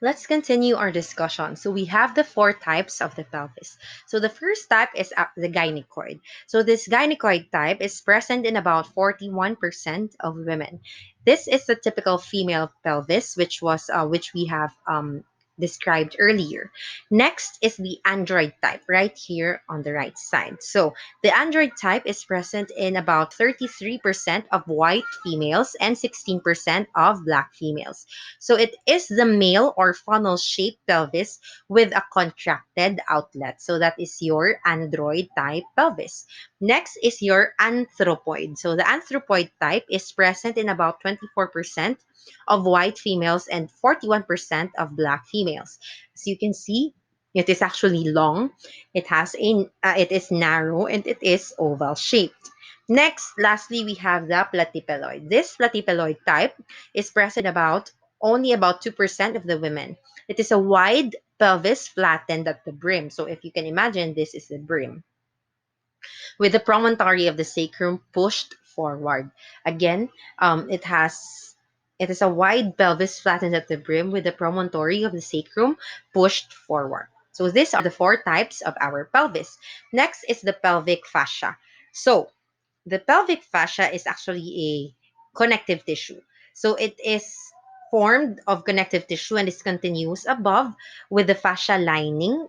Let's continue our discussion. So we have the four types of the pelvis. So the first type is the gynecoid. So this gynecoid type is present in about 41% of women. This is the typical female pelvis, which we have described earlier. Next is the android type, right here on the right side. So the android type is present in about 33% of white females and 16% of black females. So it is the male or funnel shaped pelvis with a contracted outlet. So that is your android type pelvis. Next is your anthropoid. So the anthropoid type is present in about 24% of white females and 41% of black females. As you can see, it is actually long. It is narrow and it is oval shaped. Next, lastly, we have the platypeloid. This platypeloid type is present about only about 2% of the women. It is a wide pelvis flattened at the brim. So if you can imagine, this is the brim with the promontory of the sacrum pushed forward. Again, it is a wide pelvis flattened at the brim with the promontory of the sacrum pushed forward. So these are the four types of our pelvis. Next is the pelvic fascia. So the pelvic fascia is actually a connective tissue. So it is formed of connective tissue and is continuous above with the fascia lining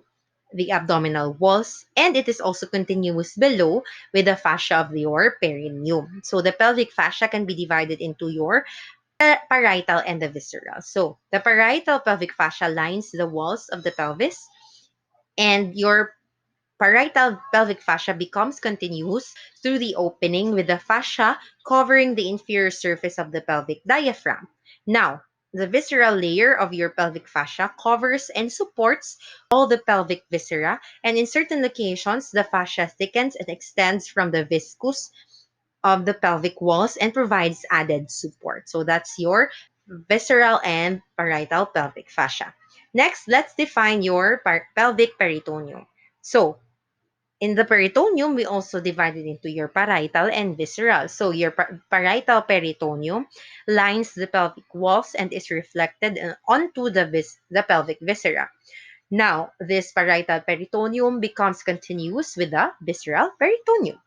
the abdominal walls, and it is also continuous below with the fascia of your perineum. So the pelvic fascia can be divided into your parietal and the visceral. So the parietal pelvic fascia lines the walls of the pelvis, and your parietal pelvic fascia becomes continuous through the opening with the fascia covering the inferior surface of the pelvic diaphragm. Now, the visceral layer of your pelvic fascia covers and supports all the pelvic viscera, and in certain locations, the fascia thickens and extends from the viscus of the pelvic walls and provides added support. So that's your visceral and parietal pelvic fascia. Next, let's define your pelvic peritoneum. So, in the peritoneum, we also divide it into your parietal and visceral. So your parietal peritoneum lines the pelvic walls and is reflected onto the pelvic viscera. Now, this parietal peritoneum becomes continuous with the visceral peritoneum.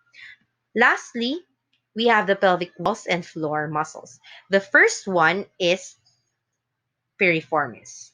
Lastly, we have the pelvic walls and floor muscles. The first one is piriformis.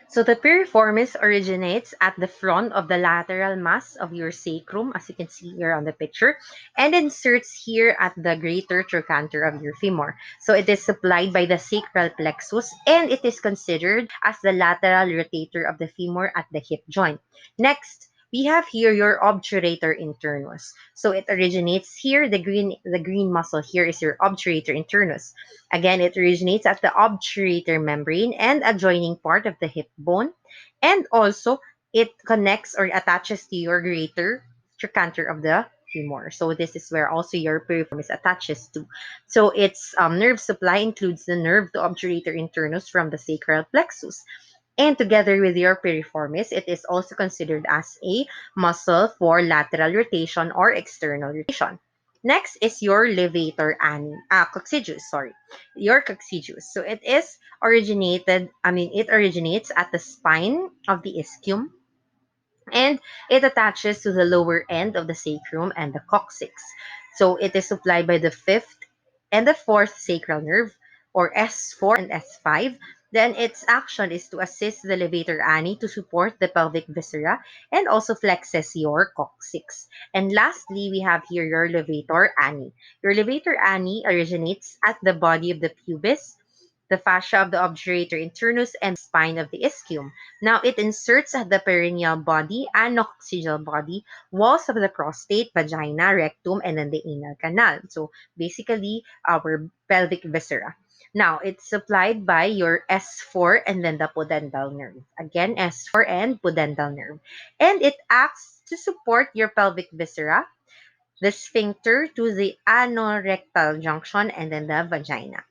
So the piriformis originates at the front of the lateral mass of your sacrum, as you can see here on the picture, and inserts here at the greater trochanter of your femur. So it is supplied by the sacral plexus, and it is considered as the lateral rotator of the femur at the hip joint. Next, we have here your obturator internus. So it originates here. The green muscle here is your obturator internus. Again, it originates at the obturator membrane and adjoining part of the hip bone. And also, it connects or attaches to your greater trochanter of the femur. So this is where also your piriformis attaches to. So its nerve supply includes the nerve to obturator internus from the sacral plexus. And together with your piriformis, it is also considered as a muscle for lateral rotation or external rotation. Next is your coccygeus, sorry, your coccygeus. So it originates at the spine of the ischium, and it attaches to the lower end of the sacrum and the coccyx. So it is supplied by the fifth and the fourth sacral nerve, or S4 and S5. Then its action is to assist the levator ani to support the pelvic viscera and also flexes your coccyx. And lastly, we have here your levator ani. Your levator ani originates at the body of the pubis, the fascia of the obturator internus, and the spine of the ischium. Now, it inserts at the perineal body, anococcygeal body, walls of the prostate, vagina, rectum, and then the anal canal. So, basically, our pelvic viscera. Now, it's supplied by your S4 and then the pudendal nerve. Again, S4 and pudendal nerve. And it acts to support your pelvic viscera, the sphincter to the anorectal junction, and then the vagina.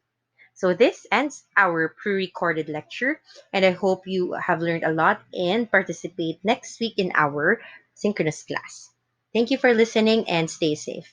So this ends our pre-recorded lecture, and I hope you have learned a lot and participate next week in our synchronous class. Thank you for listening and stay safe.